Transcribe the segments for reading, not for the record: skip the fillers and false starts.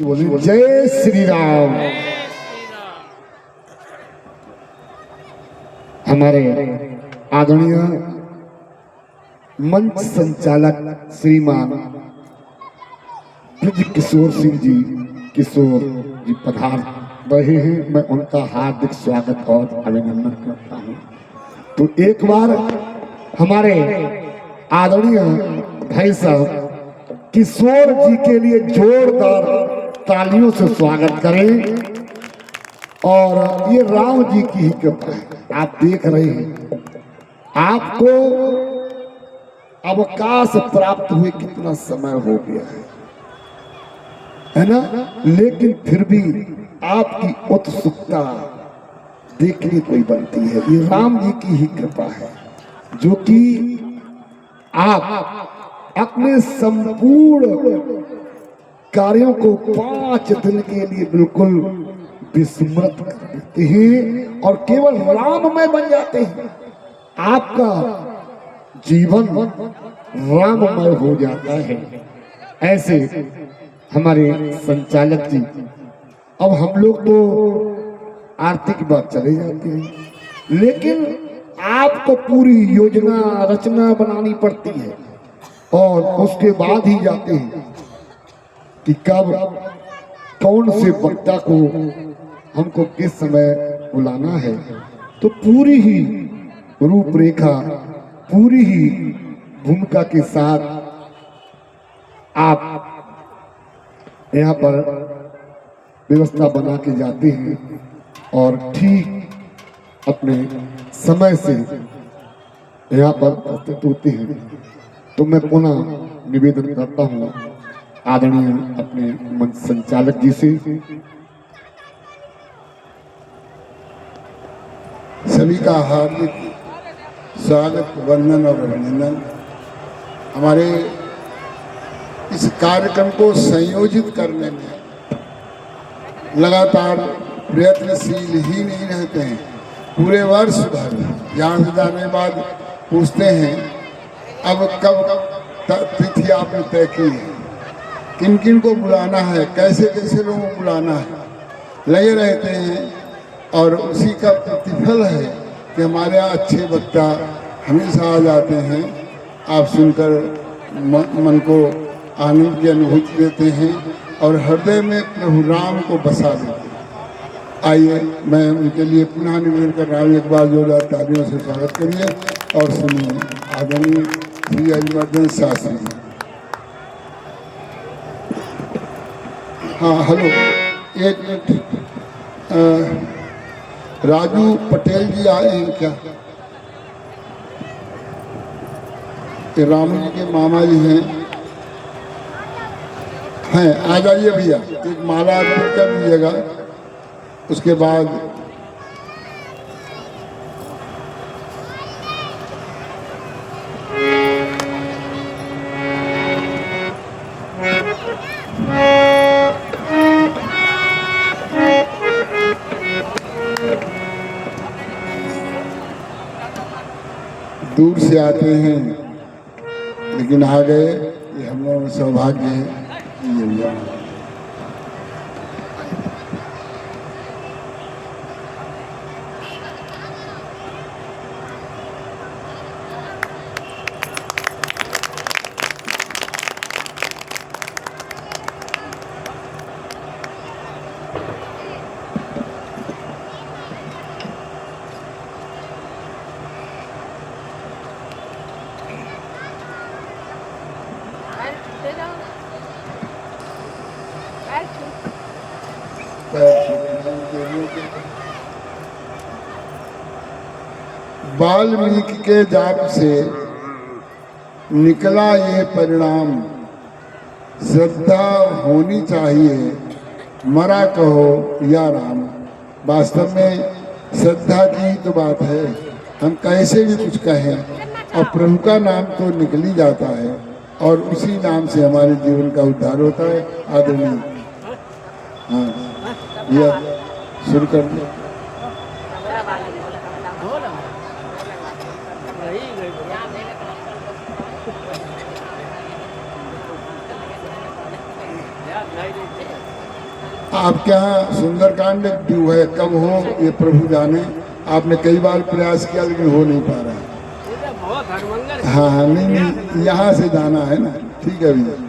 बोले जय श्री राम। हमारे आदरणीय मंच संचालक श्रीमान ब्रज किशोर सिंह जी किशोर जी पधार रहे हैं। मैं उनका हार्दिक स्वागत और अभिनंदन करता हूं। तो एक बार हमारे आदरणीय भाई साहब किशोर जी के लिए जोरदार तालियों से स्वागत करें। और ये राम जी की ही कृपा है। आप देख रहे हैं आपको अवकाश प्राप्त हुए कितना समय हो गया है ना, लेकिन फिर भी आपकी उत्सुकता देखने को ही बनती है। ये राम जी की ही कृपा है जो कि आप अपने संपूर्ण कार्यों को 5 दिन के लिए बिल्कुल विस्मृत कर देते हैं और केवल राममय बन जाते हैं। आपका जीवन राममय हो जाता है। ऐसे हमारे संचालक जी, अब हम लोग तो आरती की बात चले जाते हैं, लेकिन आपको पूरी योजना रचना बनानी पड़ती है और उसके बाद ही जाते हैं कि कब कौन से वक्ता को हमको किस समय बुलाना है। तो पूरी ही रूपरेखा, पूरी ही भूमिका के साथ आप यहाँ पर व्यवस्था बना के जाते हैं और ठीक अपने समय से यहाँ पर उपस्थित होते हैं। तो मैं पुनः निवेदन करता हूँ आदरणीय अपने मंच संचालक जी से। सभी का हार्दिक स्वागत, वंदन और अभिनंदन। हमारे इस कार्यक्रम को संयोजित करने में लगातार प्रयत्नशील ही नहीं रहते हैं। पूरे वर्ष भर यहाँ से जाने के बाद पूछते हैं अब कब तिथि आपने तय की है, किन किन को बुलाना है, कैसे कैसे लोगों को बुलाना है, लगे रहते हैं। और उसी का प्रतिफल है कि हमारे यहाँ अच्छे वक्ता हमेशा आ जाते हैं। आप सुनकर मन को आनंद की अनुभूति देते हैं और हृदय में प्रभु राम को बसा देते हैं। आइए मैं उनके लिए पुनः निवेदन कर रहा हूँ, एक बार जोरदार तालियों से स्वागत करिए और सुनिए आदरणीय श्री अरिमर्दन शास्त्री जी। हाँ हेलो, एक मिनट, राजू पटेल जी आए हैं क्या? ये रामू जी के मामा जी हैं, आ जाइए भैया, एक माला अर्पित कर दीजिएगा। उसके बाद दूर से आते हैं लेकिन आ गए, ये हम लोगों का सौभाग्य है। ये वाल्मीकि के जाप से निकला ये परिणाम, श्रद्धा होनी चाहिए मरा कहो या राम। वास्तव में श्रद्धा की तो बात है, हम कैसे भी कुछ कहें और प्रभु का नाम तो निकल ही जाता है और उसी नाम से हमारे जीवन का उद्धार होता है। आदरणीय हाँ यह शुरू कर दिया। आपके यहाँ सुंदरकांड जो है कब हो ये प्रभु जाने। आपने कई बार प्रयास किया लेकिन हो नहीं पा रहा है। हाँ हाँ, नहीं नहीं, यहाँ से जाना है ना। ठीक है भैया।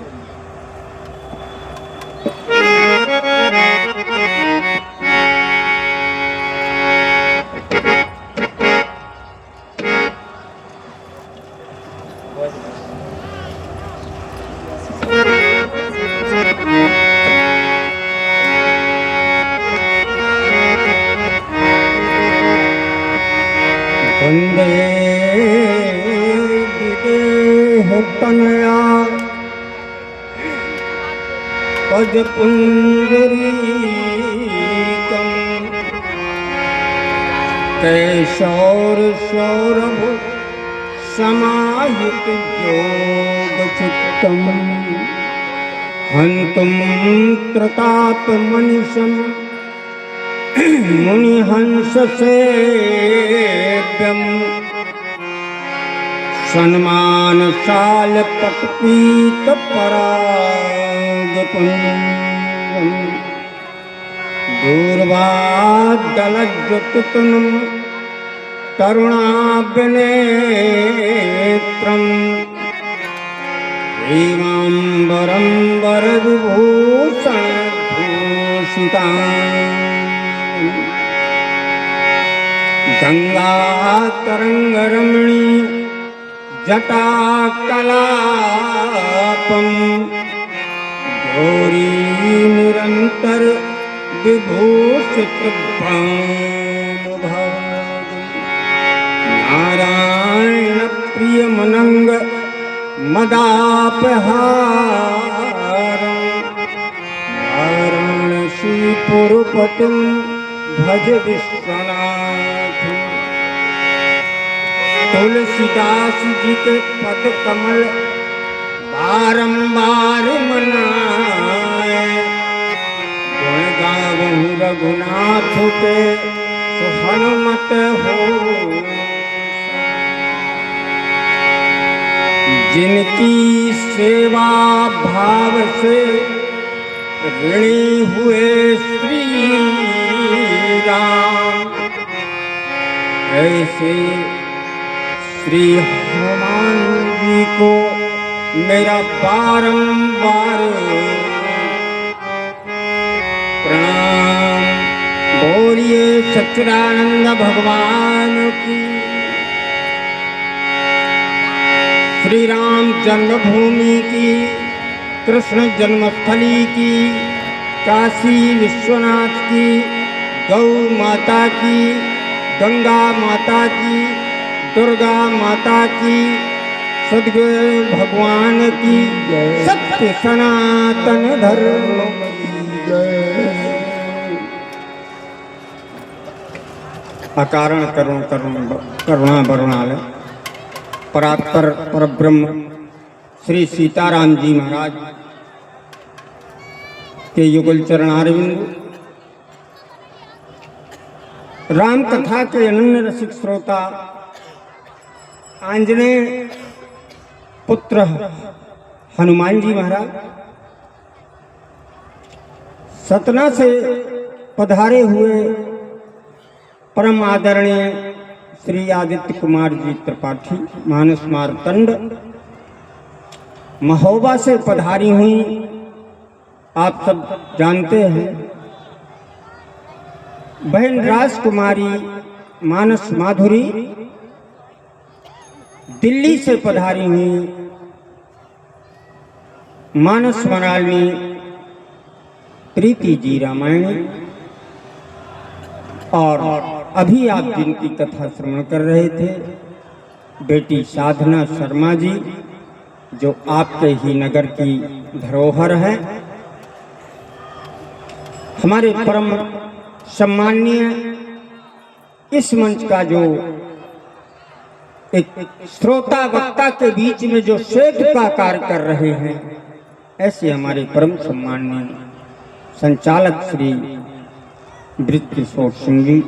वंदे विदेह तनया पद पुंडरीकम् कैशोर सौरभ समाहित योग चित्तम् हंतुम प्रताप मनीषम् मुनिहंस सेव्यम् सन्मानशाल पटपीत परागपुण्यम् दूर्वादलज्जुतुतुनम् करुणाभिनेत्रम् हेमाम्बरं वरविभूषणभूषिताम् गंगा तरंगरमणी जटाकलापम गौरी निरंतर विभूषित नारायण प्रिय मनंग मदापहारम वाराणसीपुरपतिं भज विश्वनाथ। तुलसीदास जी के पद कमल बारंबार मनाए गुण गावहु रघुनाथ के हनुमत हो। जिनकी सेवा भाव से ऋणी हुए श्री राम ऐसे श्री हनुमान जी को मेरा बारंबार प्रणाम। बोलिए सच्चिदानंद भगवान की। श्री राम जन्मभूमि की, कृष्ण जन्मस्थली की, काशी विश्वनाथ की, गौ माता की, गंगा माता की, दुर्गा माता की, सद्गुरु भगवान की, सत्य सनातन धर्म की जय। अकारण करुण करुणा वरुणालय परात्पर परब्रह्म श्री सीताराम जी महाराज के युगल चरणारविंद राम कथा के अनन्य रसिक श्रोता आंजनेय पुत्र हनुमान जी महाराज सतना से पधारे हुए परम आदरणीय श्री आदित्य कुमार जी त्रिपाठी मानस मार्तंड महोबा से पधारी हुई आप सब जानते हैं। बहन राजकुमारी मानस माधुरी दिल्ली से पधारी हुई मानस मरालनी प्रीति जी रामायणी और अभी आप जिनकी कथा श्रवण कर रहे थे बेटी साधना शर्मा जी जो आपके ही नगर की धरोहर है। हमारे परम सम्माननीय इस मंच का जो एक श्रोता वक्ता के बीच में जो सेठ का कार्य कर रहे हैं ऐसे हमारे परम सम्माननीय संचालक श्री बृजकिशोर सिंह जी,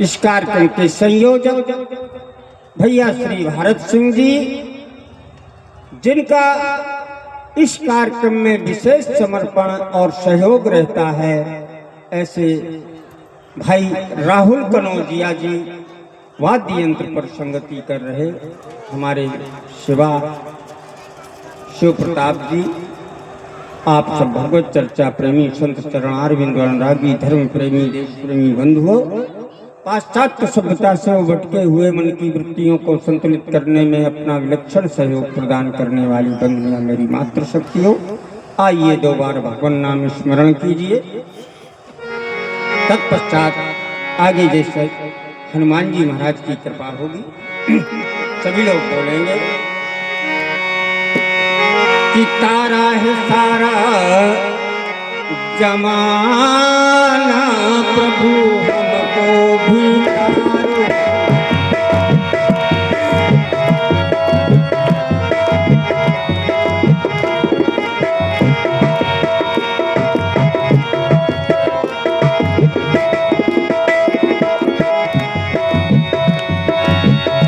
इस कार्यक्रम के संयोजक भैया श्री भारत सिंह जी जिनका इस कार्यक्रम में विशेष समर्पण और सहयोग रहता है। ऐसे भाई राहुल कनौजिया जी वाद्य यंत्र पर संगति कर रहे, हमारे शिवा शिव प्रताप जी, आप सब भगवत चर्चा प्रेमी, संत चरणारविंद अनुरागी, धर्म प्रेमी, देश प्रेमी बंधुओं, पाश्चात्य सभ्यता से उभटके हुए मन की वृत्तियों को संतुलित करने में अपना विलक्षण सहयोग प्रदान करने वाली बंधुआ मेरी मातृशक्तियों, आइए 2 बार भगवान नाम स्मरण कीजिए। तत्पश्चात आगे जैसे हनुमान जी महाराज की कृपा होगी सभी लोग बोलेंगे कि तारा है सारा जमाना प्रभु हमको भी तारो।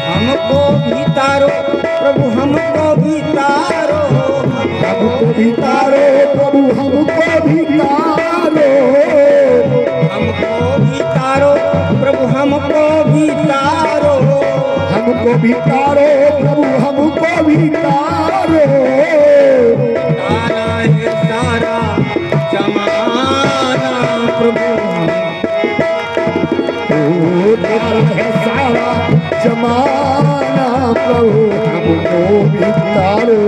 हमको भी तारो प्रभु हमको भी तारो, हमको भी तारो प्रभु हमको भी तारो, हमको भी तारो प्रभु हमको भी तारो, हमको भी तारो प्रभु हमको भी तारो। तारा है सारा जमाना प्रभु ओ तारा है सारा जमाना प्रभु हमको भी तारो।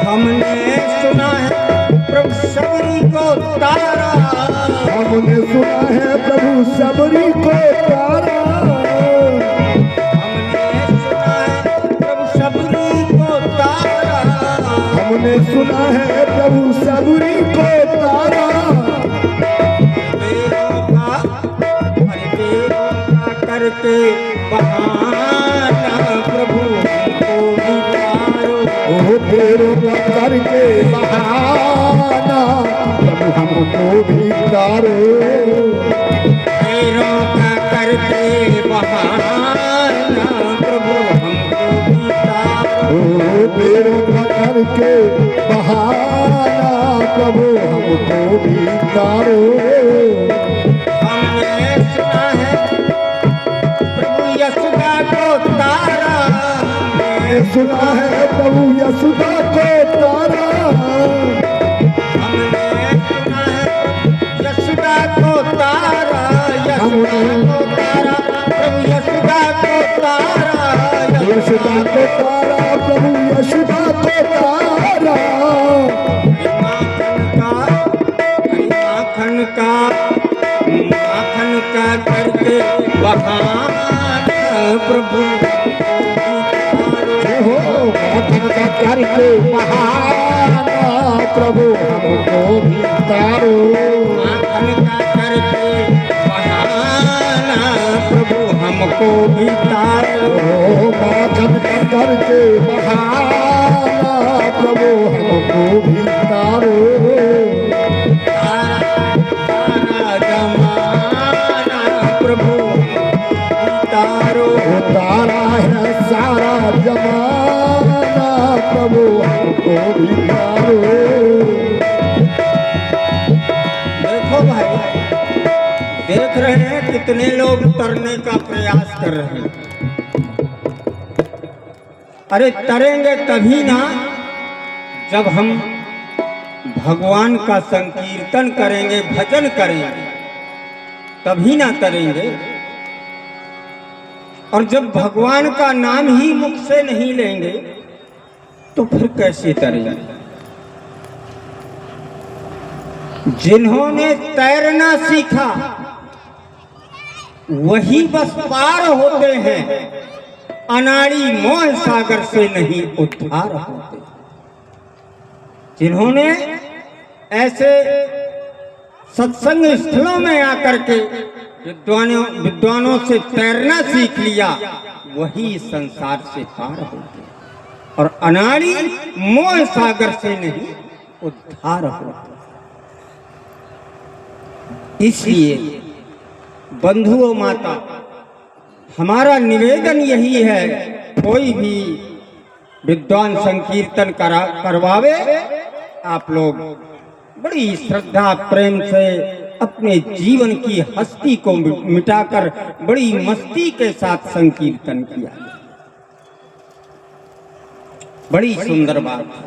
हमने सुना है प्रभु सबरी को तारा, हमने सुना है प्रभु सबरी को तारा, हमने सुना है प्रभु सबरी को तारा, हमने सुना है प्रभु सबरी को तारा। बेरों का अरे बेरों का करके बहाना प्रभु हमको भी तारो। ओ तेरो करके बहाना प्रभु हमको भी तारो। बेरों का करके बहाना प्रभु हमको भी तारो। ओ तेरो करके बहाना प्रभु हमको भी तारो। हमने सुना है प्रभु यशोदा को तारा, हमने सुना है प्रभु यशोदा को तारा, हमने सुना है यशोदा को तारा, यशोदा को तारा प्रभु यशोदा को तारा, यशोदा को तारा प्रभु यशोदा को तारा। माखन का माखन का करके बहाना प्रभु हो माखन का करके बहाना प्रभु हमको भी तारो। माखन का करके बहाना प्रभु हमको भी तारो। ओ माखन का करके बहाना प्रभु हमको भी तारो। तारा जमाना प्रभु तारो। ओ तारा है सारा जमाना प्रभु हमको भी तारो। देखो भाई, देख रहे हैं कितने लोग तरने का प्रयास कर रहे हैं। अरे तरेंगे तभी ना जब हम भगवान का संकीर्तन करेंगे, भजन करेंगे, तभी ना तरेंगे। और जब भगवान का नाम ही मुख से नहीं लेंगे तो फिर कैसे तरेंगे। जिन्होंने तैरना सीखा वही बस पार होते हैं, अनाड़ी मोह सागर से नहीं उद्धार होते। जिन्होंने ऐसे सत्संग स्थलों में आकर के विद्वानों से तैरना सीख लिया वही संसार से पार होते और अनाड़ी मोह सागर से नहीं उद्धार होते। इसलिए बंधुओं माता, हमारा निवेदन यही है, कोई भी विद्वान संकीर्तन करवावे, आप लोग बड़ी श्रद्धा प्रेम से अपने जीवन की हस्ती को मिटाकर बड़ी मस्ती के साथ संकीर्तन किया। बड़ी सुंदर बात है।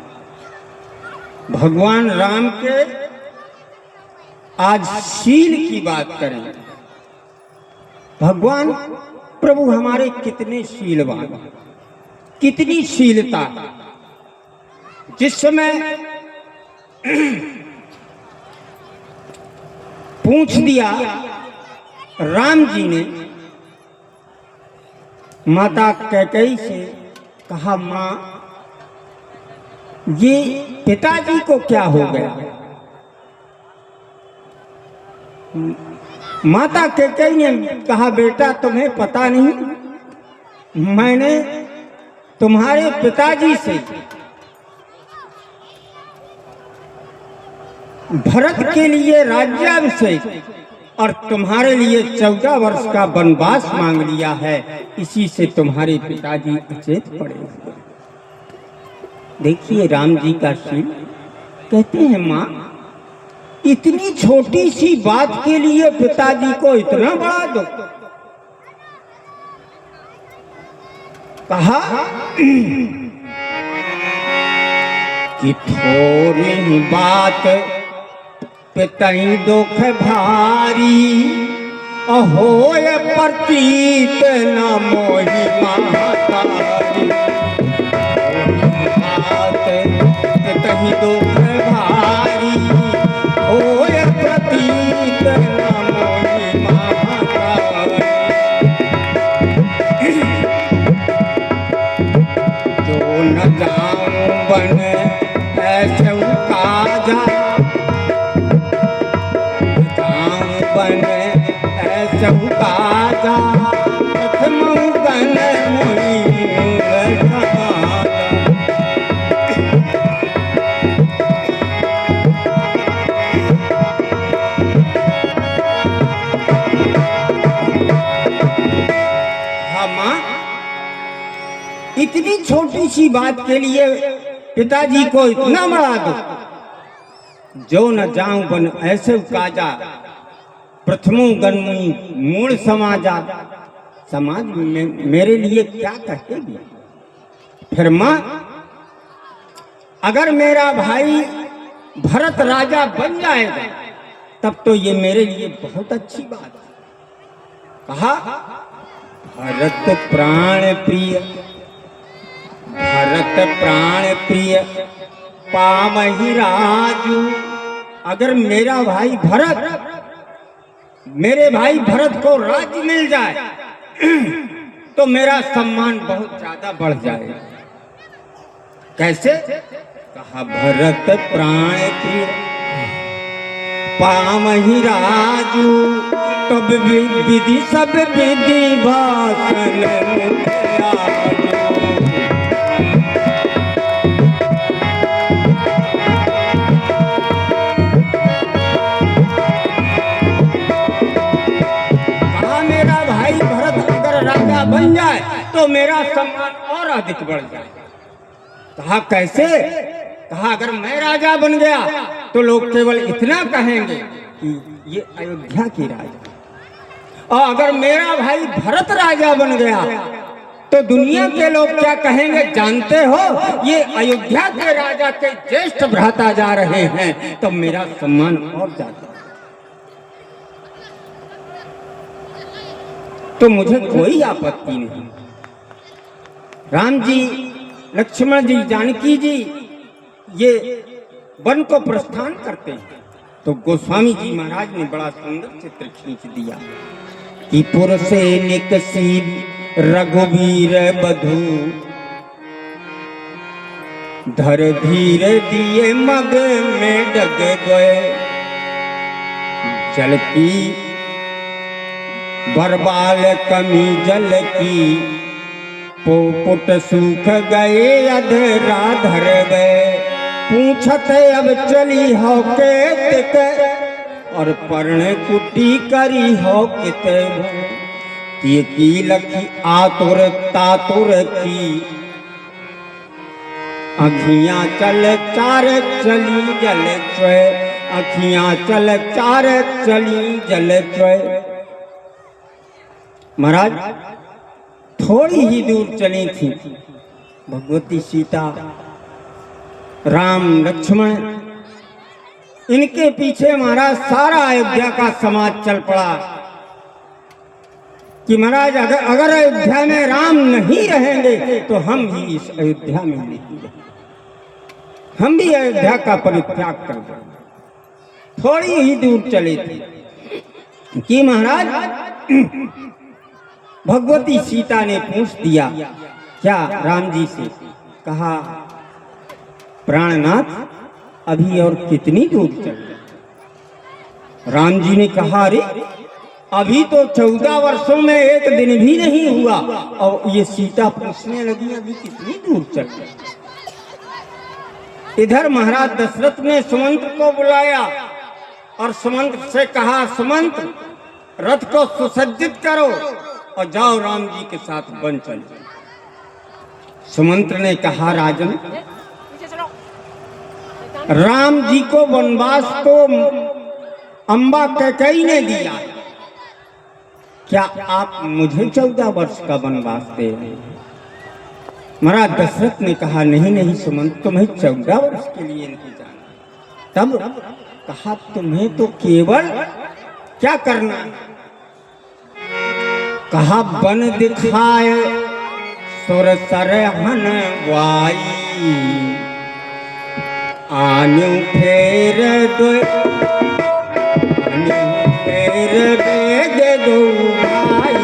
भगवान राम के आज शील की बात करें। भगवान प्रभु हमारे कितने शीलवान, कितनी शीलता। जिस समय पूछ दिया राम जी ने माता कैकेयी से, कहा माँ ये पिताजी को क्या हो गया। माता कैकेयी ने कहा बेटा तुम्हें पता नहीं, मैंने तुम्हारे पिताजी से भरत के लिए राज्याभिषेक और तुम्हारे लिए 14 वर्ष का वनवास मांग लिया है, इसी से तुम्हारे पिताजी अचेत पड़े हुए। देखिए राम जी का शील। कहते हैं माँ इतनी छोटी सी बात के लिए पिताजी को इतना बड़ा दुख। कहा कि थोड़ी ही बात पितई दुख भारी, अहोय प्रतीत न मोहि महतारी। बात पितई दुख भारी, होय प्रतीत न मोहि महतारी। जो न जाऊं बन ऐसे काजा, बन ऐसे काजा, प्रथम बन मोहि इतनी छोटी सी बात के लिए पिताजी को इतना बड़ा दो। जो न जाऊं बन ऐसे काजा, प्रथमो गन्मी मूल समाजा। समाज में मेरे लिए क्या कहेगी। फिर मां अगर मेरा भाई भरत राजा बन जाएगा तब तो ये मेरे लिए बहुत अच्छी बात है। कहा भरत प्राण प्रिय, भरत प्राण प्रिय पामहि राजू। अगर मेरा भाई भरत, मेरे भाई भरत को राज्य मिल जाए तो मेरा सम्मान बहुत ज्यादा बढ़ जाएगा। कैसे। कहा भरत प्राण प्रिय पामहि राजू, तब विधि सब विधि भाषण मुखिया। बन जाए तो मेरा सम्मान और अधिक बढ़ जाए। कहा कैसे। कहा अगर मैं राजा बन गया तो लोग केवल इतना कहेंगे कि ये अयोध्या की राजा, और अगर मेरा भाई भरत राजा बन गया तो दुनिया के लोग क्या कहेंगे जानते हो, ये अयोध्या के राजा के ज्येष्ठ भ्राता जा रहे हैं, तो मेरा सम्मान और ज्यादा। तो मुझे कोई आपत्ति नहीं। राम जी, लक्ष्मण जी, जानकी जी ये वन को प्रस्थान करते हैं तो गोस्वामी जी महाराज ने बड़ा सुंदर चित्र खींच दिया कि पुरसैनिक सीब रघुवीर बधू, धर धीरे दिए मग में डग गए। जल की बरबाल कमी जल की, पोपुट सूख गए अधरा धर गए। पूछत अब चली हो के तिक, और पर्ण कुटी करी हो किते ये की लखी आतुर तातुर की अखियां चल चार चली जल चुए अखियां चल चार चली जल चुए। महाराज थोड़ी ही दूर चली थी भगवती सीता राम लक्ष्मण इनके पीछे महाराज सारा अयोध्या का समाज चल पड़ा कि महाराज अगर अयोध्या में राम नहीं रहेंगे तो हम भी इस अयोध्या में नहीं रहेंगे, हम भी अयोध्या का परित्याग कर देंगे। थोड़ी ही दूर चले थे कि महाराज भगवती सीता ने पूछ दिया क्या राम जी से, कहा प्राणनाथ अभी और कितनी दूर चले। राम जी ने कहा अरे अभी तो 14 वर्षों में एक दिन भी नहीं हुआ और ये सीता पूछने लगी अभी कितनी दूर चले। इधर महाराज दशरथ ने सुमंत को बुलाया और सुमंत से कहा सुमंत रथ को सुसज्जित करो और जाओ राम जी के साथ वन चलो। सुमंत ने कहा राजन राम जी को वनवास तो अंबा कैकेयी ने दिया, क्या आप मुझे 14 वर्ष का वनवास दे रहे हैं? महाराज दशरथ ने कहा नहीं नहीं सुमंत तुम्हें 14 वर्ष के लिए नहीं जाना। तब कहा तुम्हें तो केवल क्या करना है? कहा वन दिखाए सुर सरहन वाई आनु फेर दो फेर बेग दो भाई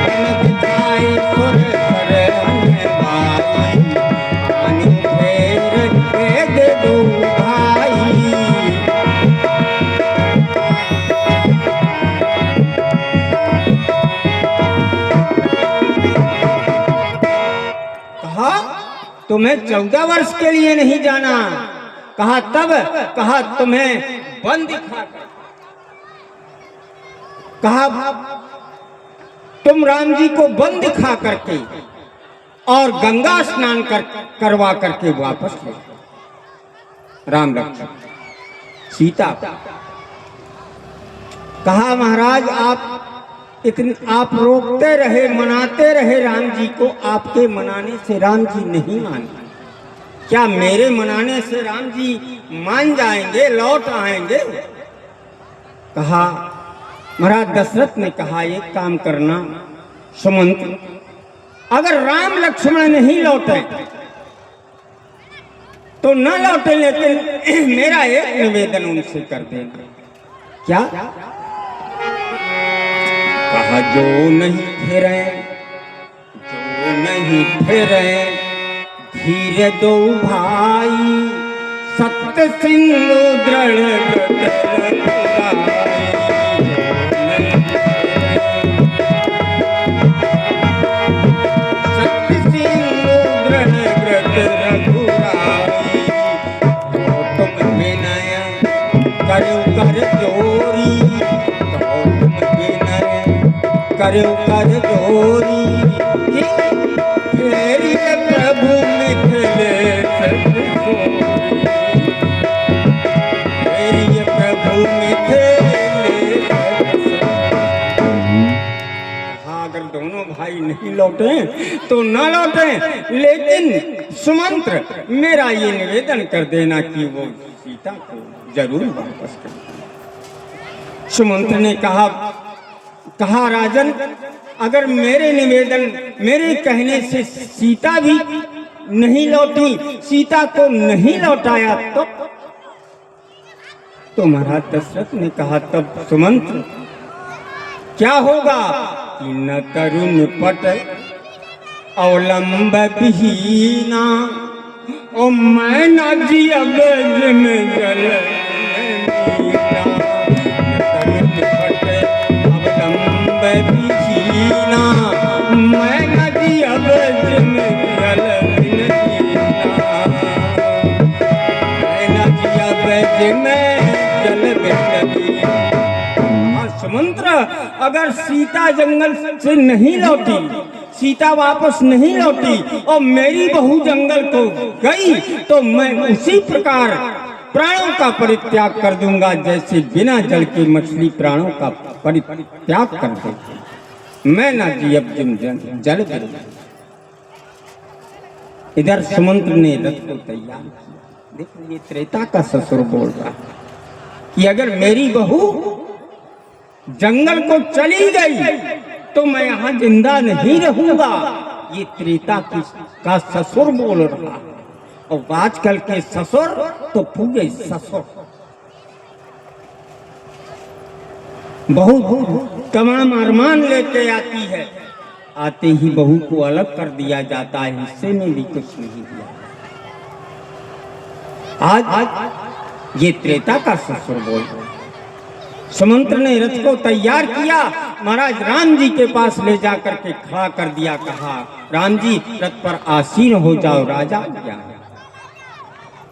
वन दिखाए सुर सरहन वाई आनु फेर बेग दो भाई। कहा तुम्हें 14 वर्ष के लिए नहीं जाना। कहा तब, कहा तुम्हें वन दिखा, कहा तुम राम जी को वन दिखा करके और गंगा स्नान करवा करके वापस ले। राम लक्ष्मण सीता कहा महाराज आप रोकते रहे मनाते रहे राम जी को, आपके मनाने से राम जी नहीं माने, क्या मेरे मनाने से राम जी मान जाएंगे लौट आएंगे? कहा महाराज दशरथ ने कहा एक काम करना सुमंत अगर राम लक्ष्मण नहीं लौटे तो न लौटे लेकिन मेरा एक निवेदन उनसे कर देना। क्या? कहा जो नहीं फिरे धीरे दो भाई सत्य सिंधु दृढ़ करो कर जोरी तेरी प्रभु मिथिले तेरी प्रभु मिथिले। हाँ अगर दोनों भाई नहीं लौटे तो न लौटे, लेकिन सुमंत्र मेरा ये निवेदन कर देना कि वो सीता को जरूर वापस कर। सुमंत्र ने कहा राजन अगर मेरे निवेदन मेरे कहने से सीता भी नहीं लौटी, सीता को नहीं लौटाया तो महाराज दशरथ ने कहा तब सुमंत्र क्या होगा? कि न तरुण पट अवलंब विहीना ओ मैं न जियब में जल बिहीना मैं नदी अब में जल मैं नदी अब में जल बिहीना अगर सीता जंगल से नहीं लौटी, सीता वापस नहीं लौटी और मेरी बहू जंगल को गई तो मैं उसी प्रकार प्राणों का परित्याग कर दूंगा जैसे बिना जल की मछली प्राणों का परित्याग कर देती। मैं ना जियब जिम जल कर। इधर सुमंत्र ने रथ को तैयार किया। देखो ये त्रेता का ससुर बोल रहा है कि अगर मेरी बहू जंगल को चली गई तो मैं यहाँ जिंदा नहीं रहूंगा। ये त्रेता का ससुर बोल रहा है। और आजकल के ससुर तो पूरे ससुर, बहुत तमाम अरमान लेके आती है, आते ही बहू को अलग कर दिया जाता है, हिस्से में भी कुछ नहीं दिया। आज ये त्रेता का ससुर बोल रहा है। सुमंत्र ने रथ को तैयार किया, महाराज राम जी के पास ले जाकर के खड़ा कर दिया। कहा राम जी रथ पर आसीन हो जाओ, राजाज्ञा।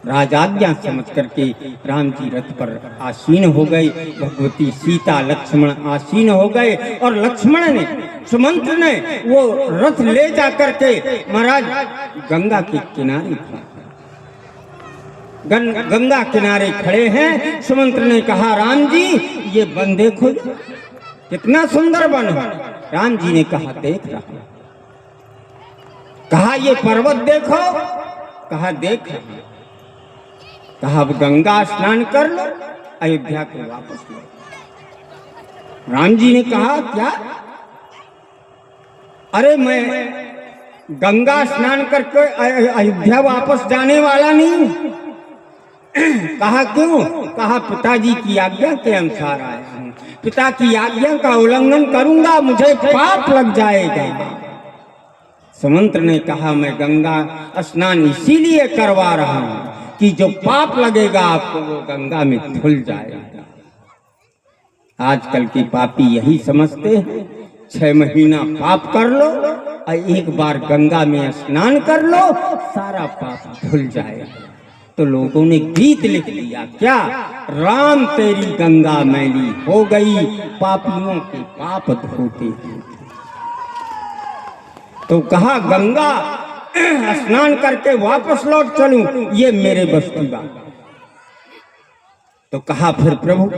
राजाज्ञा समझ करके राम जी रथ पर आसीन हो गए। भगवती सीता लक्ष्मण आसीन हो गए और लक्ष्मण ने सुमंत्र ने वो रथ ले जाकर के महाराज गंगा के किनारे गंगा किनारे खड़े हैं। सुमंत्र ने कहा राम जी ये वन देखो, कितना सुंदर वन है। राम जी ने कहा देख रहा। कहा ये पर्वत देखो, कहा देख रहा। कहा अब गंगा स्नान कर लो, अयोध्या को वापस लो। राम जी ने कहा क्या? अरे मैं गंगा स्नान करके अयोध्या वापस जाने वाला नहीं। कहा क्यों? कहा पिताजी की आज्ञा के अनुसार आया हूं, पिता की आज्ञा का उल्लंघन करूंगा मुझे पाप लग जाएगा। सुमंत्र ने कहा मैं गंगा स्नान इसीलिए करवा रहा हूं कि जो पाप लगेगा आपको वो गंगा में धुल जाएगा। आजकल के पापी यही समझते हैं 6 महीना पाप कर लो और एक बार गंगा में स्नान कर लो सारा पाप धुल जाएगा। तो लोगों ने गीत लिख दिया क्या? राम तेरी गंगा मैली हो गई, पापियों के पाप धोते। तो कहा गंगा स्नान करके वापस लौट चलूं, ये मेरे बस की बात। तो कहा फिर प्रभु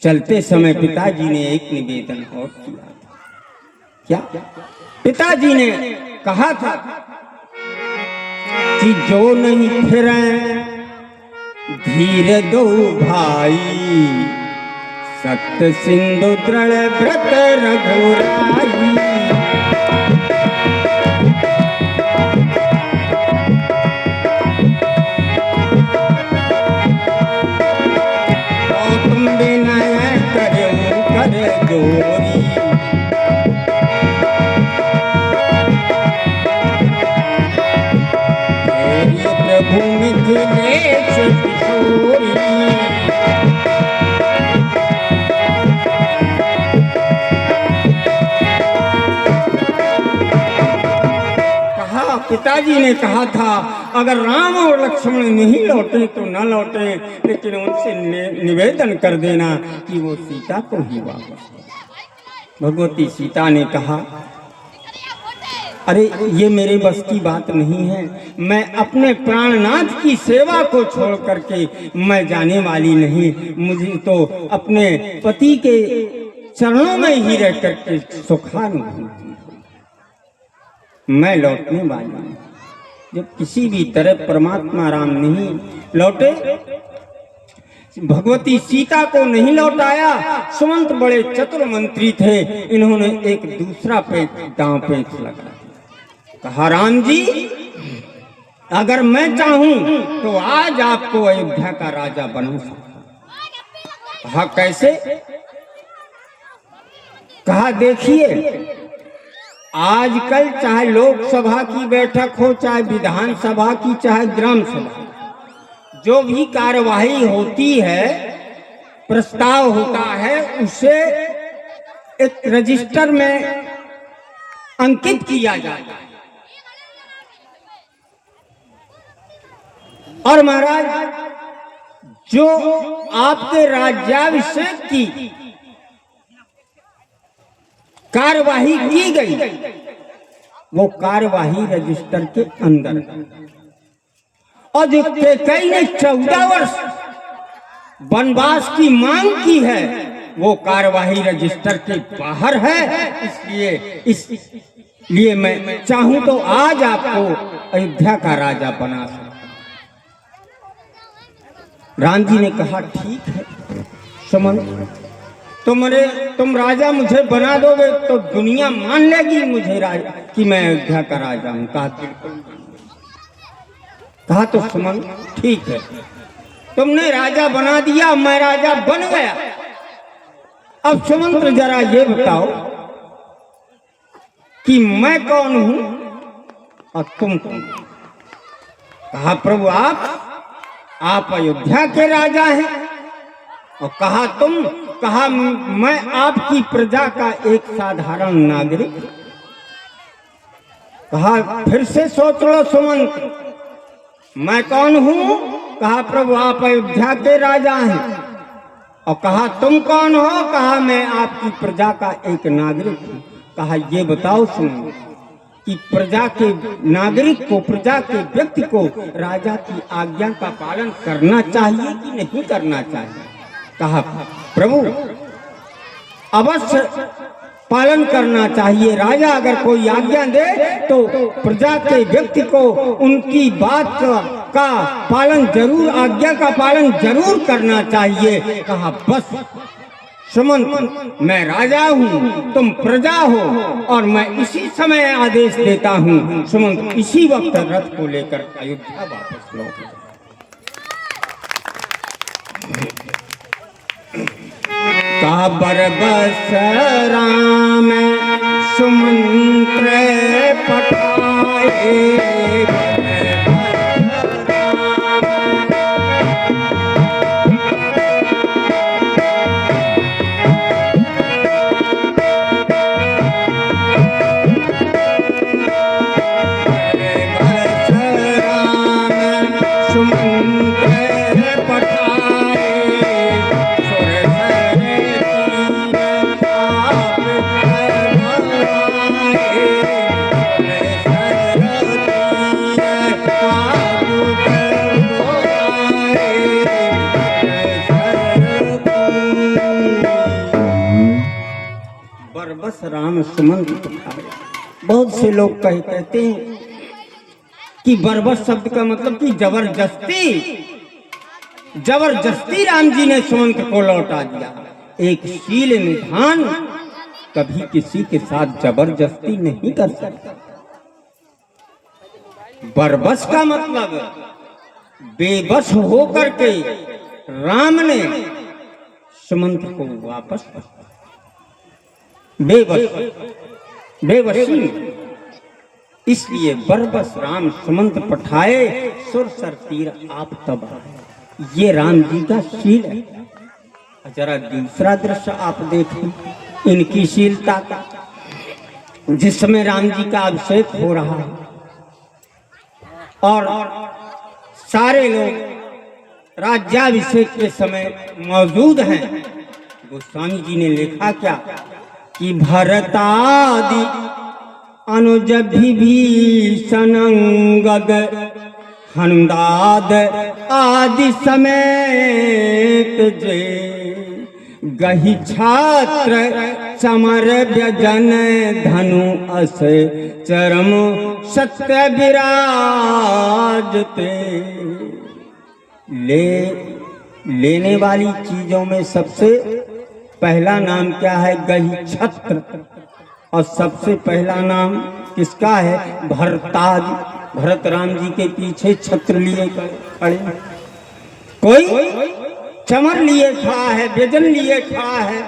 चलते समय पिताजी ने एक निवेदन और किया। क्या? पिताजी ने कहा था कि जो नहीं फिरे धीरे दो भाई, सत्य सिंधु दृढ़ व्रत रघुराई। जोरी प्रभु मिथिलेश किशोरी। कहा पिताजी ने कहा था अगर राम और लक्ष्मण नहीं लौटे तो न लौटे, लेकिन उनसे निवेदन कर देना कि वो सीता को ही वापस। भगवती सीता ने कहा अरे ये मेरे बस की बात नहीं है, मैं अपने प्राणनाथ की सेवा को छोड़ करके मैं जाने वाली नहीं। मुझे तो अपने पति के चरणों में ही रह करके सुखानुभूति, मैं लौटने वाली हूँ। जब किसी भी तरह परमात्मा राम नहीं लौटे, भगवती सीता को नहीं लौटाया। सुमंत्र बड़े चतुर मंत्री थे, इन्होंने एक दूसरा दांव पेच लगा। कहा राम जी अगर मैं चाहूं तो आज आपको अयोध्या का राजा बना सकता। कहा कैसे? कहा देखिए आजकल चाहे लोकसभा की बैठक हो, चाहे विधानसभा की, चाहे ग्राम सभा, जो भी कार्यवाही होती है, प्रस्ताव होता है, उसे एक रजिस्टर में अंकित किया जाता है। और महाराज जो आपके राज्याभिषेक की कार्यवाही की गई, वो कार्यवाही रजिस्टर के अंदर, और जो कैकेयी ने 14 वर्ष वनवास की मांग की है वो कार्यवाही रजिस्टर के बाहर है। इसलिए मैं चाहूं तो आज आपको अयोध्या का राजा बना सकता। राम जी ने कहा ठीक है सुमंत, तुम राजा मुझे बना दोगे तो दुनिया मान लेगी मुझे राजा कि मैं अयोध्या का राजा हूं। कहा बिल्कुल। कहा तो सुमंत ठीक है, तुमने राजा बना दिया, मैं राजा बन गया। अब सुमंत जरा ये बताओ कि मैं कौन हूं और तुम कौन? कहा प्रभु आप अयोध्या के राजा हैं। और कहा तुम? कहा मैं आपकी प्रजा का एक साधारण नागरिक। कहा फिर से सोच लो सुमंत, मैं कौन हूं? कहा प्रभु आप अयोध्या के राजा हैं। और कहा तुम कौन हो? कहा मैं आपकी प्रजा का एक नागरिक हूं। कहा ये बताओ सुमंत कि प्रजा के नागरिक को, प्रजा के व्यक्ति को राजा की आज्ञा का पालन करना चाहिए कि नहीं करना चाहिए? कहा प्रभु अवश्य पालन करना चाहिए। राजा अगर कोई आज्ञा दे तो प्रजा के व्यक्ति को उनकी बात का पालन जरूर, आज्ञा का पालन जरूर करना चाहिए। कहा बस सुमंत मैं राजा हूँ, तुम प्रजा हो और मैं इसी समय आदेश देता हूँ सुमंत इसी वक्त रथ को लेकर अयोध्या वापस लौट। का बरबस राम सुमंत्र पठाए, बरबस राम सुमंत पठाए। बहुत से लोग कहते हैं कि बरबस शब्द का मतलब कि जबरदस्ती राम जी ने सुमंत को लौटा दिया। एक शील निधान कभी किसी के साथ जबरदस्ती नहीं कर सकता। बरबस का मतलब बेबस होकर के राम ने सुमंत को वापस, बेबसी। इसलिए बरबस राम सुमंत पठाए, सुरसर तीर आप तब आए। ये राम जी का शील है। जरा दूसरा दृश्य आप देखें इनकी शीलता का। जिस समय राम जी का अभिषेक हो रहा है और सारे लोग राज्याभिषेक के समय मौजूद हैं, गोस्वामी जी ने लिखा क्या कि भरतादि अनुज विभीषण अंगद हनुदाद आदि समेत जे गहि छात्र समर व्यजन धनु अस चरम सत्य विराजते। लेने वाली चीजों में सबसे पहला नाम क्या है? गही छत्र। और सबसे पहला नाम किसका है? भरतादि। भरत राम जी के पीछे छत्र लिए खड़े, कोई चमर लिए खड़ा है, व्यजन लिए खड़ा है।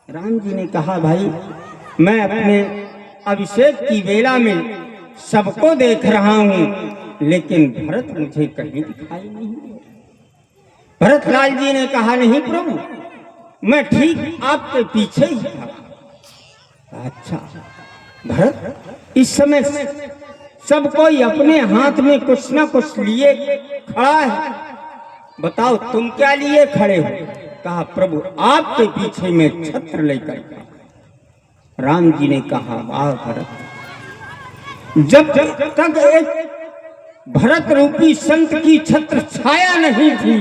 राम जी ने कहा भाई मैं अपने अभिषेक की वेला में सबको देख रहा हूं, लेकिन भरत मुझे कहीं दिखाई नहीं। भरत लाल जी ने कहा नहीं प्रभु, मैं ठीक आपके पीछे ही था। अच्छा भरत, इस समय सब कोई अपने हाथ में कुछ ना कुछ लिए खड़ा है, बताओ तुम क्या लिए खड़े हो? कहा प्रभु आपके पीछे में छत्र लेकर। राम जी ने कहा, वाह भरत, जब तक एक भरत रूपी संत की छत्र छाया नहीं थी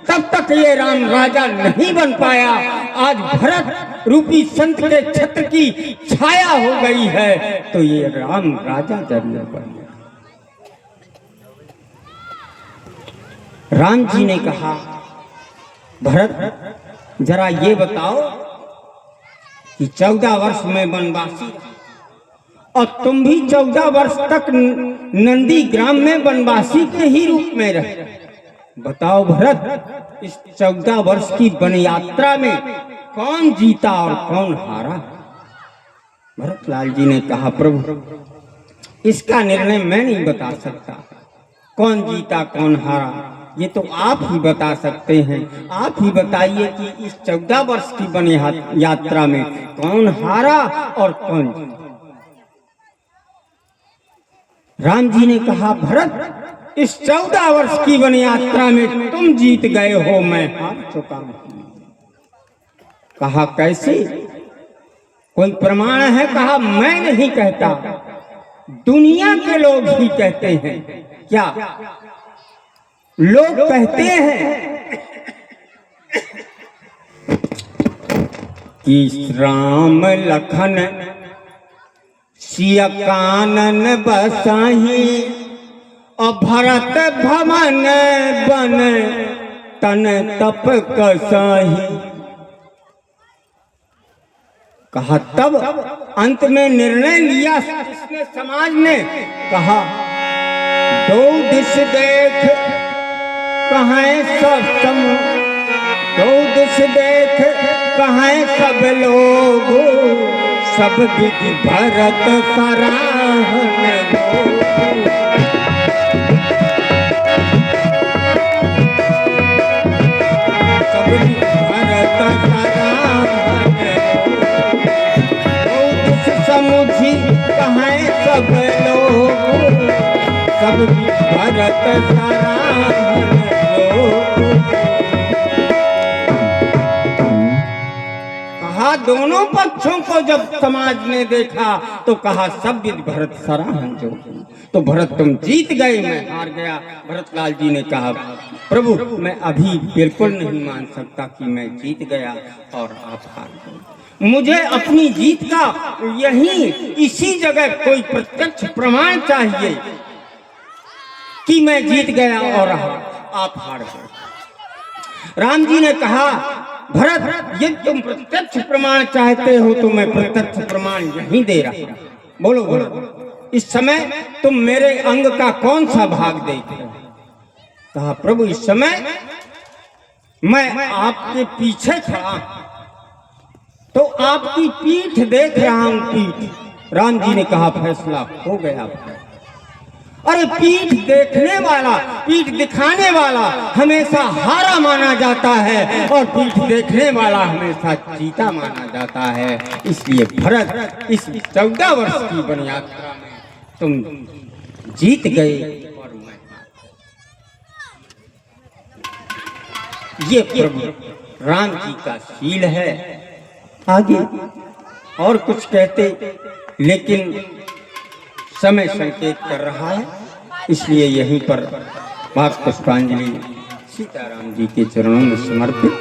तब तक ये राम राजा नहीं बन पाया। आज भरत रूपी संत के छत्र की छाया हो गई है तो ये राम राजा जरूर बन गया। राम जी ने कहा, भरत जरा ये बताओ कि 14 वर्ष में वनवासी और तुम भी 14 वर्ष तक नंदी ग्राम में वनवासी के ही रूप में रहे। बताओ भरत, इस 14 वर्ष की वन यात्रा में कौन जीता और कौन हारा? भरत लाल जी ने कहा, प्रभु इसका निर्णय मैं नहीं बता सकता, कौन जीता कौन हारा ये तो आप ही बता सकते हैं। आप ही बताइए कि इस 14 वर्ष की वन यात्रा में कौन हारा और कौन जीता? राम जी ने कहा, भरत इस 14 वर्ष की वन यात्रा में तुम जीत गए हो, मैं हार चुका हूं। कहा, कैसे? कोई प्रमाण है? कहा, मैं नहीं कहता, दुनिया के लोग ही कहते हैं। क्या लोग कहते हैं कि राम लखन सिया कानन बसाही और भरत भवन बन तन तप कसाही। कहा, तब अंत में निर्णय लिया इसने समाज ने। कहा, दो दिश देख कहाँ सब सम, दो दिश देख कहाँ सब लोग, सब विधि भरत सराहन दो। सब विधि भरत सराहन दो, दिश समुझी कहाँ सब लोग, सब विधि भरत सराहन दो। कहा, दोनों पक्षों को जब समाज ने देखा तो कहा, सब विधि भरत सराहन जो। तो भरत तुम जीत गए, मैं हार गया। भरत लाल जी ने कहा, प्रभु मैं अभी बिल्कुल नहीं मान सकता कि मैं जीत गया और आप हार गए। मुझे अपनी जीत का यही इसी जगह कोई प्रत्यक्ष प्रमाण चाहिए कि मैं जीत गया और आप हार गए। राम जी ने कहा, भरत ये तुम प्रत्यक्ष प्रमाण चाहते हो तो मैं प्रत्यक्ष प्रमाण यहीं दे रहा हूं। बोलो भरत, इस समय तुम मेरे अंग का कौन सा भाग देख रहे हो? कहा, प्रभु इस समय मैं आपके पीछे खड़ा तो आपकी पीठ देख रहा हूं, पीठ। राम जी ने कहा, फैसला हो गया। अरे पीठ देखने वाला, पीठ दिखाने वाला हमेशा हारा माना जाता है और पीठ देखने वाला हमेशा जीता माना जाता है। इसलिए भरत इस 14 वर्ष की वन यात्रा में तुम जीत गए और मैं ये प्रभु राम जी का शील है। आगे और कुछ कहते लेकिन समय संकेत कर रहा है, इसलिए यहीं पर बात पुष्पांजलि सीताराम जी के चरणों में समर्पित।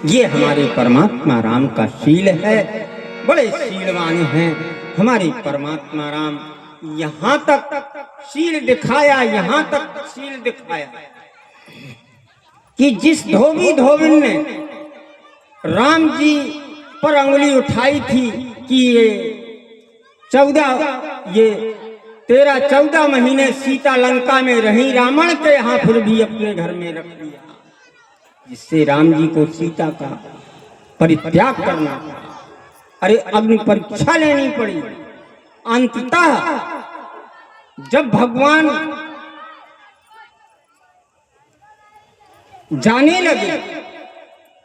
ये हमारे परमात्मा राम का शील है, बड़े शीलवान हैं हमारे परमात्मा राम। यहाँ तक शील दिखाया, यहाँ तक शील दिखाया कि जिस धोबी धोबिन ने राम जी पर अंगुली उठाई थी कि ये 13-14 महीने सीता लंका में रही रावण के यहाँ, फिर भी अपने घर में रख लिया, जिससे राम जी को सीता का परित्याग करना पड़ा। अरे अग्नि परीक्षा लेनी पड़ी। अंततः जब भगवान जाने लगे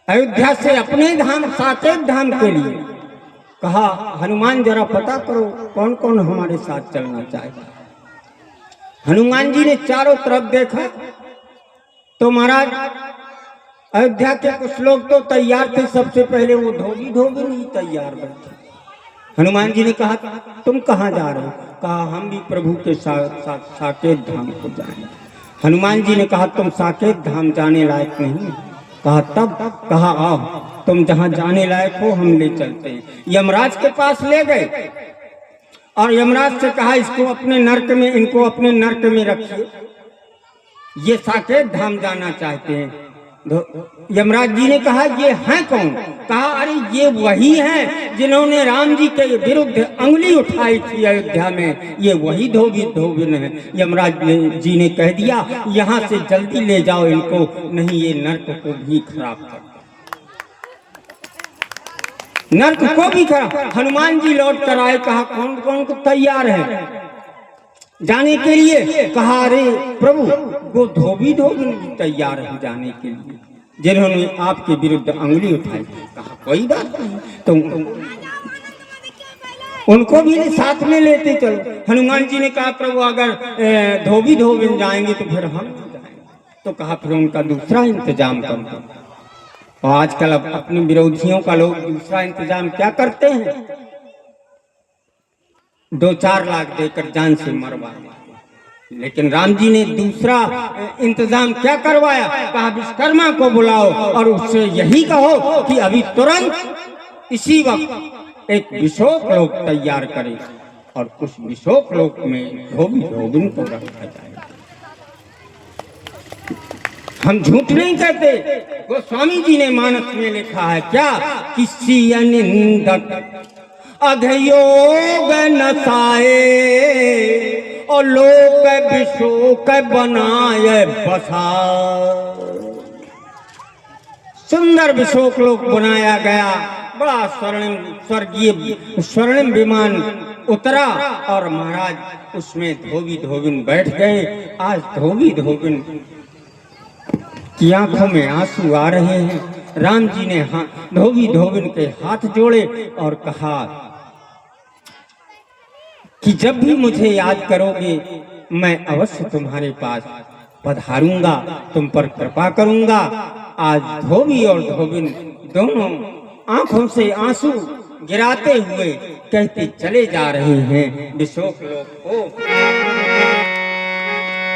अयोध्या से अपने धाम साकेत धाम के लिए, कहा हनुमान जरा पता करो कौन कौन हमारे साथ चलना चाहेगा। हनुमान जी ने चारों तरफ देखा तो महाराज अयोध्या के कुछ लोग तो तैयार थे, सबसे पहले वो धोबी धोबी नहीं तैयार बैठे। हनुमान जी ने कहा तुम कहाँ जा रहे हो? कहा हम भी प्रभु के साथ साकेत धाम को जाएंगे। हनुमान जी ने कहा तुम साकेत धाम जाने लायक नहीं। कहा तब? कहा आओ तुम जहाँ जाने लायक हो हम ले चलते हैं। यमराज के पास ले गए और यमराज से कहा इसको अपने नरक में, इनको अपने नरक में रखिए, ये साकेत धाम जाना चाहते हैं। यमराज जी ने कहा ये हैं कौन? कहा अरे ये वही हैं जिन्होंने राम जी के विरुद्ध अंगुली उठाई थी अयोध्या में, ये वही धोबिन है। यमराज जी ने कह दिया यहाँ से जल्दी ले जाओ इनको, नहीं ये नरक को भी खराब कर, नरक को भी खराब। हनुमान जी लौट कर आए, कहा कौन कौन को तैयार है जाने के लिए? कहा अरे प्रभु वो धोबिन भी तैयार है जाने के लिए जिन्होंने आपके विरुद्ध अंगुली उठाई। कहा कोई बात नहीं, तुम उनको भी साथ में लेते चलो। हनुमान जी ने कहा प्रभु अगर धोबिन जाएंगे तो फिर हम जाएंगे। तो कहा फिर उनका दूसरा इंतजाम कर दो। और आजकल अब अपने विरोधियों का लोग दूसरा इंतजाम क्या करते हैं? 2-4 लाख देकर जान से मरवा देते। लेकिन राम जी ने दूसरा इंतजाम क्या करवाया? कहा विश्वकर्मा को बुलाओ और उससे यही कहो कि अभी तुरंत इसी वक्त एक विशोक लोक तैयार करे और उस विशोक लोक में धोबिन को रखा जाए। हम झूठ नहीं कहते, गोस्वामी जी ने मानस में लिखा है क्या? किसी अनिंदक अघयोग नसाए और लोक विशोक बनाए बसा। सुंदर विशोक लोक बनाया गया, बड़ा स्वर्णिम विमान उतरा और महाराज उसमें धोबिन बैठ गए। आज धोबिन की आंखों में आंसू आ रहे हैं। राम जी ने धोबिन के हाथ जोड़े और कहा कि जब भी मुझे याद करोगे मैं अवश्य तुम्हारे पास पधारूंगा, तुम पर कृपा करूंगा। आज धोबी और धोबिन दोनों आंखों से आंसू गिराते हुए कहते चले जा रहे हैं विशोक लोक को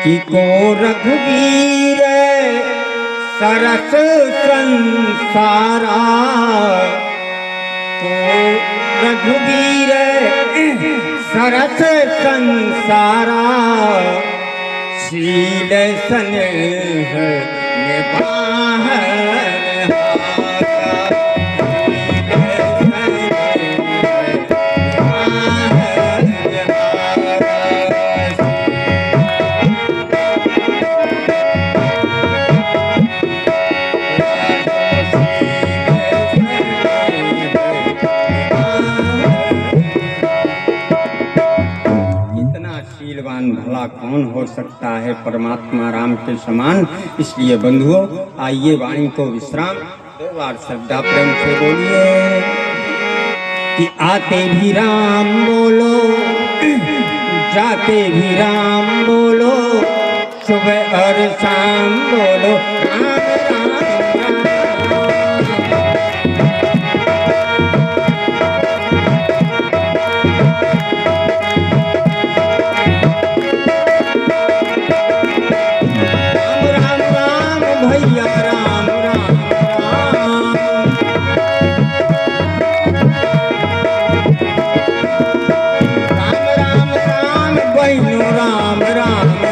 कि को रघुवीर सरस संसारा, को रघुवीर सरस संसारा, शील स्नेह निभाहन भला कौन हो सकता है परमात्मा राम के समान। इसलिए बंधुओं आइए वाणी को विश्राम 2 बार श्रद्धा प्रेम से बोलिए कि आते भी राम बोलो, जाते भी राम बोलो, सुबह और शाम बोलो राम राम राम।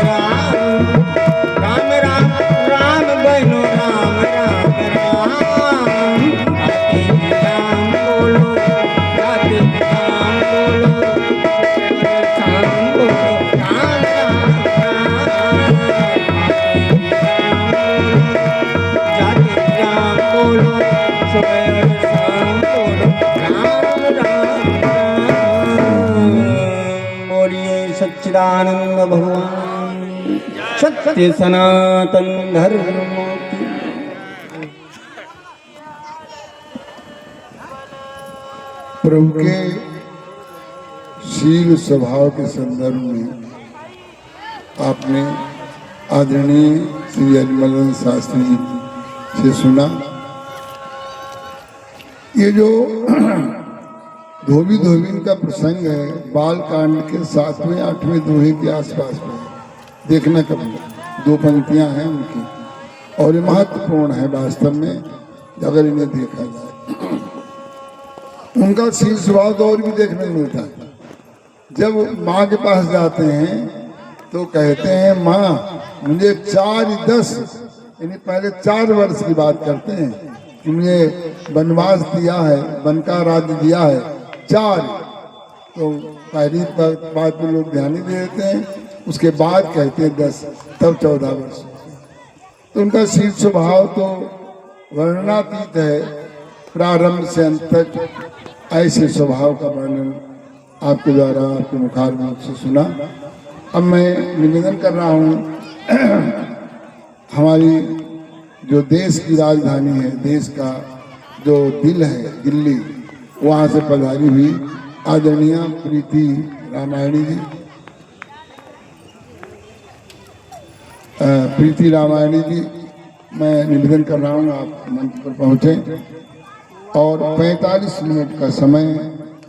सच्चिदानंद भगवान सत्य सनातन धर्म की। प्रभु के शील स्वभाव के संदर्भ में आपने आदरणीय श्री अजमलन शास्त्री जी से सुना। ये जो धोबी धोबिन का प्रसंग है, बाल कांड के 7वें 8वें दोहे के आसपास में। देखना कभी, 2 पंक्तियां हैं उनकी, और ये महत्वपूर्ण है वास्तव में अगर इन्हें देखा जाए। उनका शील स्वभाव तो और भी देखने को मिलता है। जब माँ के पास जाते हैं तो कहते हैं, माँ मुझे 4-10, यानी पहले 4 वर्ष की बात करते हैं कि मुझे वनवास दिया है, वन का राज्य दिया है 4। तो पहली बात में लोग ध्यान ही दे देते हैं, उसके बाद कहते हैं 10, तब 14 वर्ष। तो उनका शील स्वभाव तो वर्णनातीत है, प्रारंभ से अंत तक ऐसे स्वभाव का वर्णन आपके द्वारा आपके मुखारबिंद से सुना। अब मैं निवेदन कर रहा हूँ, हमारी जो देश की राजधानी है, देश का जो दिल है दिल्ली, वहाँ से पधारी हुई आदरणीय प्रीति रामायणी जी, प्रीति रामायणी जी, मैं निवेदन कर रहा हूँ आप मंच पर पहुँचें और 45 मिनट का समय